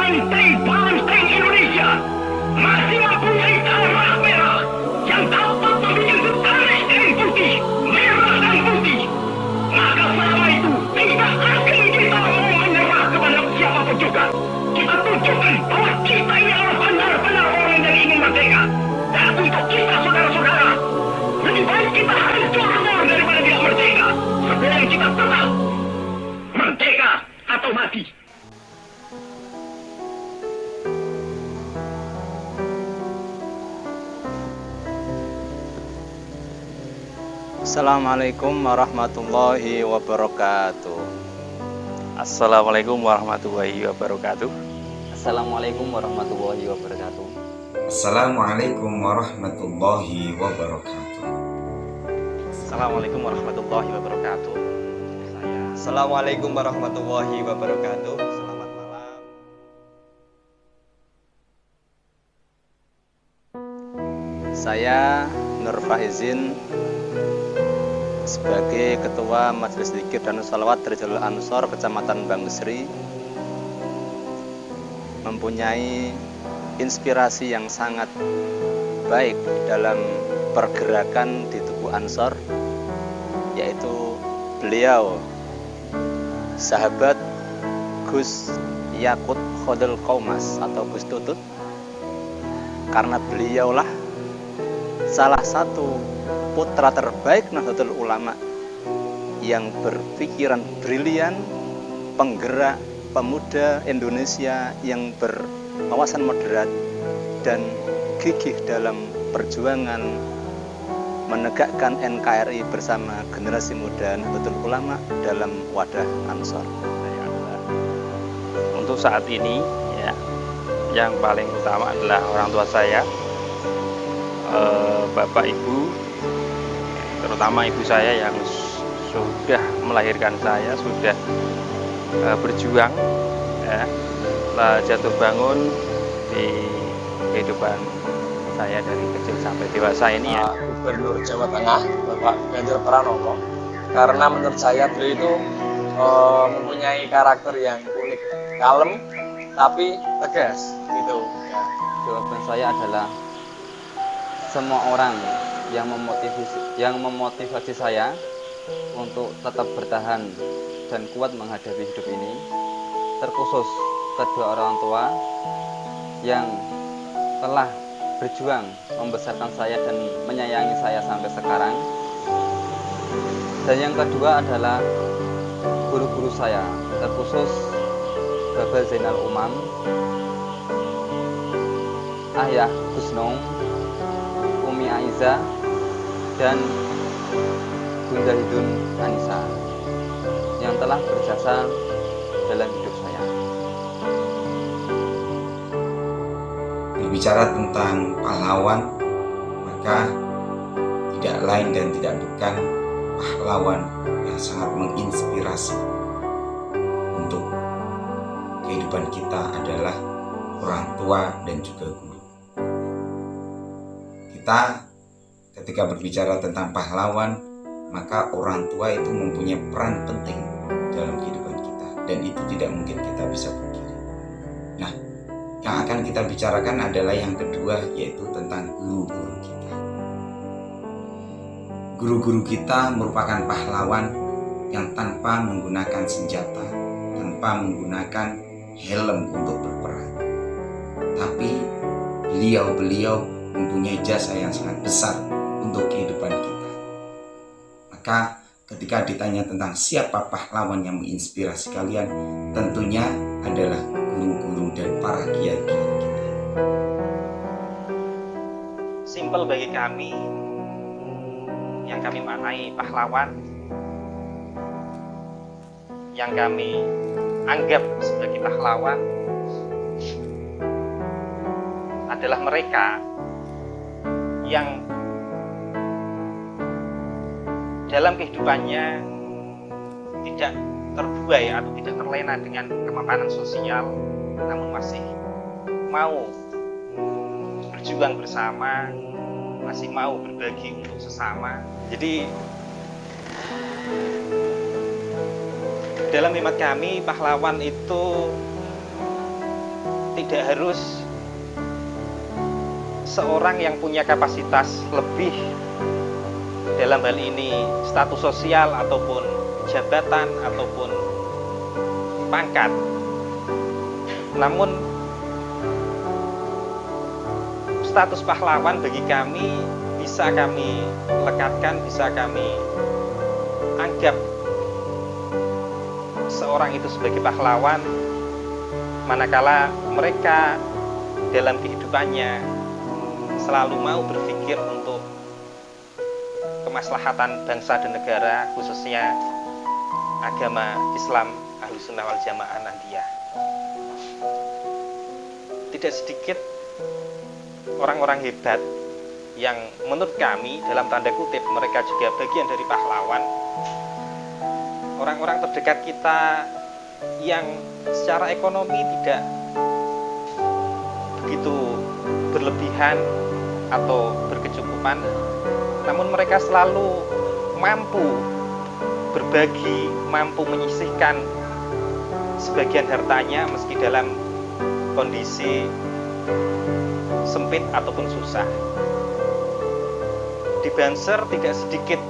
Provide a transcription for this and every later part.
banteng Indonesia masih mempunyai darah merah yang dapat membentuk garis dan putih, merah dan putih. Maka selama itu tidak akan kita mau menyerah kepada siapapun juga. Kita tunjukkan bahwa kita ini adalah benar-benar orang yang ingin merdeka. Dan untuk kita saudara-saudara, lebih baik kita hancur lebur daripada tidak merdeka. Sebelum kita tetap merdeka atau mati. Assalamualaikum warahmatullahi wabarakatuh. Assalamualaikum warahmatullahi wabarakatuh. Assalamualaikum warahmatullahi wabarakatuh. Assalamualaikum warahmatullahi wabarakatuh. Assalamualaikum warahmatullahi wabarakatuh. Assalamualaikum warahmatullahi wabarakatuh. Selamat malam. Saya Nur Faizin sebagai Ketua Majelis Zikir dan Sholawat Rijal Ansor Kecamatan Bangesri mempunyai inspirasi yang sangat baik dalam pergerakan di tubuh Ansor, yaitu beliau sahabat Gus Yakut Khodul Qaumas atau Gus Tutut, karena beliaulah salah satu putra terbaik Nahdlatul Ulama yang berpikiran brilian, penggerak pemuda Indonesia yang berwawasan moderat dan gigih dalam perjuangan menegakkan NKRI bersama generasi muda Nahdlatul Ulama dalam wadah Ansor. Untuk saat ini ya, yang paling utama adalah orang tua saya, bapak ibu, terutama ibu saya yang sudah melahirkan saya, sudah berjuang ya, jatuh bangun di kehidupan saya dari kecil sampai dewasa ini ya. Gubernur Jawa Tengah Bapak Ganjar Pranowo, karena menurut saya beliau itu mempunyai karakter yang unik, kalem tapi tegas gitu ya. Jawaban saya adalah semua orang yang memotivasi saya untuk tetap bertahan dan kuat menghadapi hidup ini, terkhusus kedua orang tua yang telah berjuang membesarkan saya dan menyayangi saya sampai sekarang. Dan yang kedua adalah guru-guru saya, terkhusus Bapak Zainal Umam, Ayah Gusnong, Umi Aiza, dan Bunda Hidun Anissa yang telah berjasa dalam hidup saya. Berbicara tentang pahlawan, maka tidak lain dan tidak bukan pahlawan yang sangat menginspirasi untuk kehidupan kita adalah orang tua dan juga guru. Kita ketika berbicara tentang pahlawan, maka orang tua itu mempunyai peran penting dalam kehidupan kita, dan itu tidak mungkin kita bisa pungkiri. Nah, yang akan kita bicarakan adalah yang kedua, yaitu tentang guru-guru kita. Guru-guru kita merupakan pahlawan yang tanpa menggunakan senjata, tanpa menggunakan helm untuk berperang, tapi beliau mempunyai jasa yang sangat besar untuk kehidupan kita. Maka ketika ditanya tentang siapa pahlawan yang menginspirasi kalian, tentunya adalah guru-guru dan para kiai-kiai kita. Simpel bagi kami yang kami maknai pahlawan, yang kami anggap sebagai pahlawan adalah mereka yang dalam kehidupannya tidak terbuai atau tidak terlena dengan kemapanan sosial, namun masih mau berjuang bersama, masih mau berbagi untuk sesama. Jadi dalam hemat kami, pahlawan itu tidak harus seorang yang punya kapasitas lebih dalam hal ini status sosial ataupun jabatan ataupun pangkat. Namun status pahlawan bagi kami bisa kami lekatkan, bisa kami anggap seorang itu sebagai pahlawan manakala mereka dalam kehidupannya selalu mau berpikir untuk kemaslahatan bangsa dan negara, khususnya agama Islam Ahlussunnah wal Jamaah Nahdiyah. Tidak sedikit orang-orang hebat yang menurut kami dalam tanda kutip mereka juga bagian dari pahlawan. Orang-orang terdekat kita yang secara ekonomi tidak begitu berlebihan atau berkecukupan, namun mereka selalu mampu berbagi, mampu menyisihkan sebagian hartanya meski dalam kondisi sempit ataupun susah. Di Banser tidak sedikit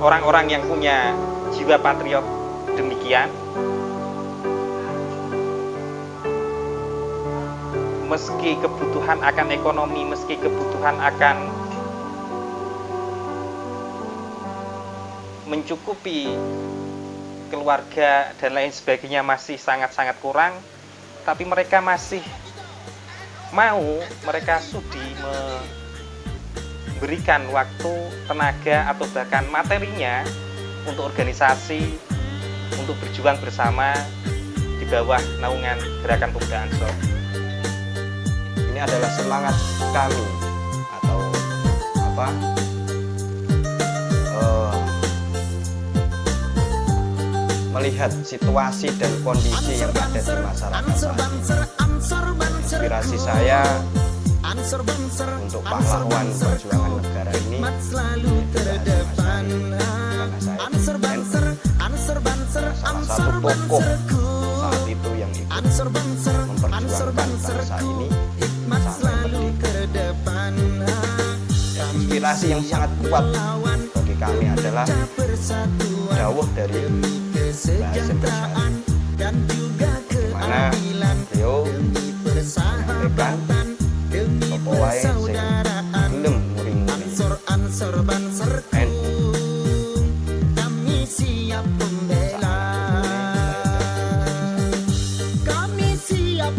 orang-orang yang punya jiwa patriot demikian. Meski kebutuhan akan ekonomi, meski kebutuhan akan mencukupi keluarga dan lain sebagainya masih sangat-sangat kurang, tapi mereka masih mau, mereka sudi memberikan waktu, tenaga, atau bahkan materinya untuk organisasi, untuk berjuang bersama di bawah naungan Gerakan Pemuda Ansor. Ini adalah semangat kami atau melihat situasi dan kondisi yang ada di masyarakat saat ini. Inspirasi saya untuk pahlawan perjuangan negara ini karena saya salah satu tokoh saat itu yang ikut memperjuangkan bangsa ini sampai merdeka. Inspirasi yang sangat kuat bagi kami adalah dawuh dari Mbah Hasyim Asy'ari, di mana beliau menyampaikan apa wae sing gelem muring-muring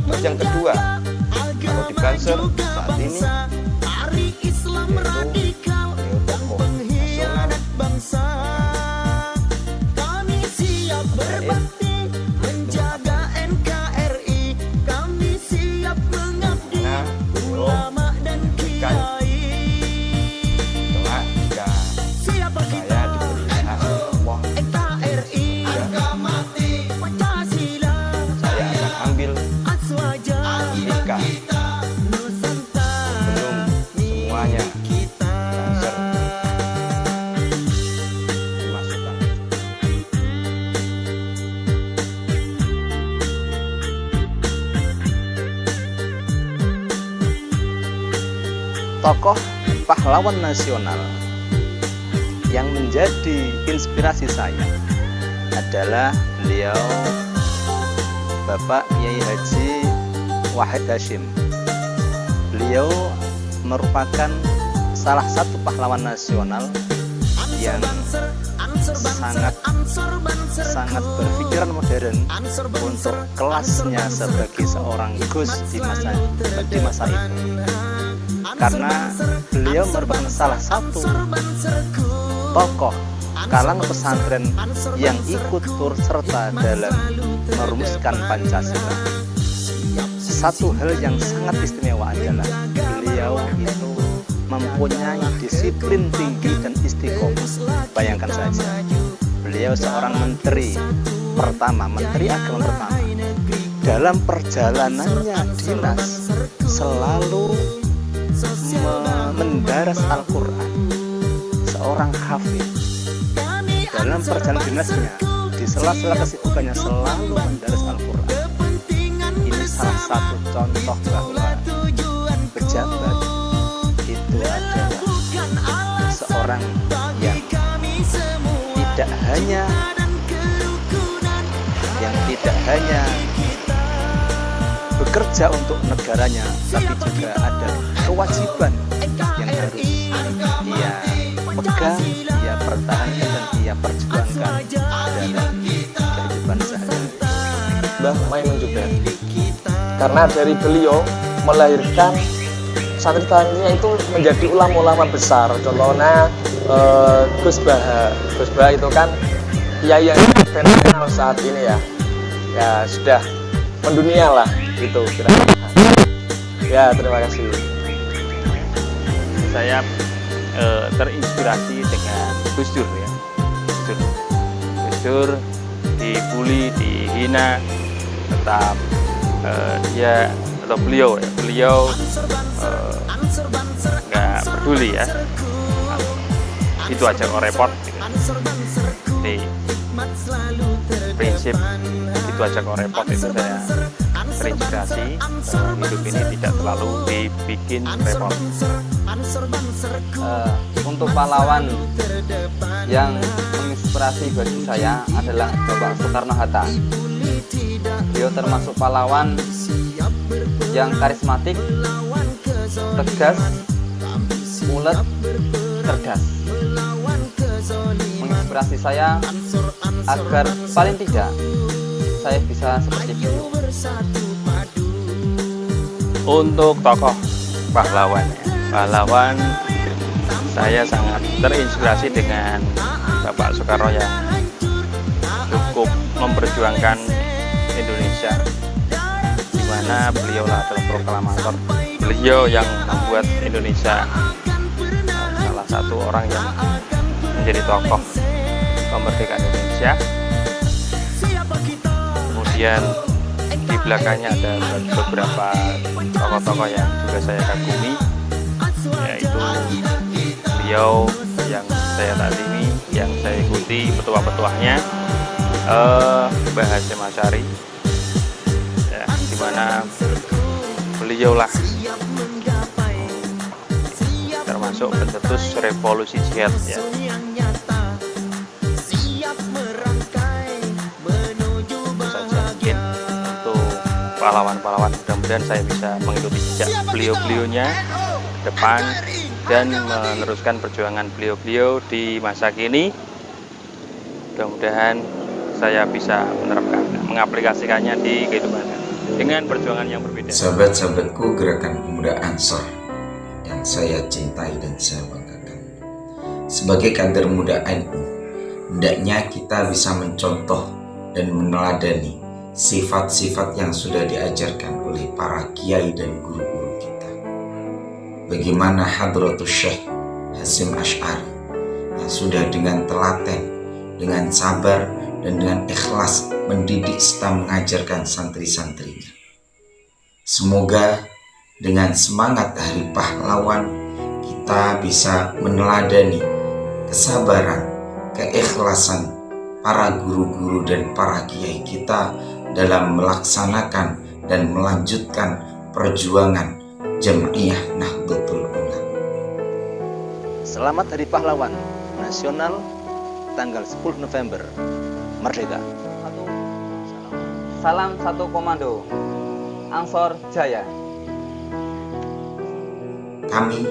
Terus yang kedua, kalau di Banser saat ini yaitu beliau tokoh nasional tokoh pahlawan nasional yang menjadi inspirasi saya adalah beliau Bapak Kiai Haji Wahid Hasyim. Beliau merupakan salah satu pahlawan nasional yang sangat berpikiran modern untuk kelasnya sebagai seorang Gus di masa itu. Karena beliau merupakan salah satu tokoh kalangan pesantren yang ikut turut serta dalam merumuskan Pancasila. Satu hal yang sangat istimewa adalah beliau itu mempunyai disiplin tinggi dan istiqomah. Bayangkan saja, beliau seorang menteri agama pertama. Dalam perjalanannya dinas selalu mendaras Al-Quran, seorang hafiz. Dalam perjalanan dinasnya, di sela-sela kesibukannya selalu mendaras Al-Quran. satu contoh bahwa pejabat itu adalah seorang yang tidak hanya bekerja untuk negaranya, tapi juga ada kewajiban yang harus ia pegang, ia pertahankan dan ia perjuangkan dalam kehidupan sehari-hari. Mbah Maimun juga, karena dari beliau melahirkan santri-santrinya itu menjadi ulama-ulama besar. Contohnya Gus Bah itu kan kiai yang fenomenal saat ini ya sudah mendunia lah gitu kira-kira. Ya, terima kasih. Saya terinspirasi dengan Gus Dur ya. Gus Dur dibully, dihina, tetap beliau nggak peduli ya. Itu aja kok repot gitu. Jadi prinsip itu aja kok repot itu saya terinspirasi, hidup ini tidak terlalu dibikin repot. Untuk pahlawan yang menginspirasi bagi saya adalah Bapak Soekarno-Hatta. Beliau termasuk pahlawan yang karismatik, tegas, ulet, cerdas. Menginspirasi saya agar paling tidak saya bisa seperti beliau. Untuk tokoh pahlawan saya sangat terinspirasi dengan Bapak Soekarno yang cukup memperjuangkan Indonesia, di mana beliau adalah proklamator. Beliau yang membuat Indonesia salah satu orang yang menjadi tokoh kemerdekaan Indonesia. Kemudian di belakangnya ada beberapa tokoh-tokoh yang juga saya kagumi, yaitu beliau yang saya takzimi, yang saya ikuti petua-petuahnya, Mbah Hasyim Asy'ari, ya, di mana beliaulah termasuk pencetus revolusi jihad ya. Itu saja mungkin untuk pahlawan-pahlawan, mudah-mudahan saya bisa mengikuti jejak beliau-beliaunya ke depan dan meneruskan perjuangan beliau-beliau di masa kini. Mudah-mudahan saya bisa menerapkan, mengaplikasikannya di kehidupan dengan perjuangan yang berbeda. Sahabat-sahabatku Gerakan Pemuda Ansor yang saya cintai dan saya banggakan, sebagai kader muda NU, hendaknya kita bisa mencontoh dan meneladani sifat-sifat yang sudah diajarkan oleh para kiai dan guru-guru kita. Bagaimana Hadratus Syekh Hasyim Asy'ari yang sudah dengan telaten, dengan sabar dan dengan ikhlas mendidik serta mengajarkan santri-santrinya. Semoga dengan semangat Hari Pahlawan kita bisa meneladani kesabaran, keikhlasan para guru-guru dan para kiai kita dalam melaksanakan dan melanjutkan perjuangan Jam'iyah Nahdlatul Ulama. Selamat Hari Pahlawan Nasional tanggal 10 November. Merdeka. Salam satu komando, Ansor Jaya. Kami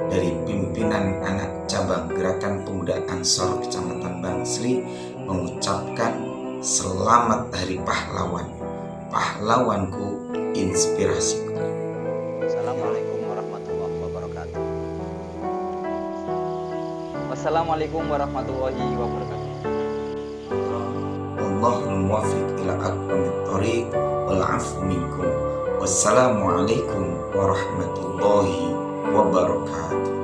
dari pimpinan anak cabang Gerakan Pemuda Ansor Kecamatan Bangsri mengucapkan selamat Hari Pahlawan. Pahlawanku, inspirasiku. Assalamualaikum warahmatullahi wabarakatuh. Wassalamualaikum warahmatullahi wabarakatuh. Allahul muwaffiq ila aqwamit thoriq wal 'afwu minkum. Wassalamualaikum warahmatullahi wabarakatuh.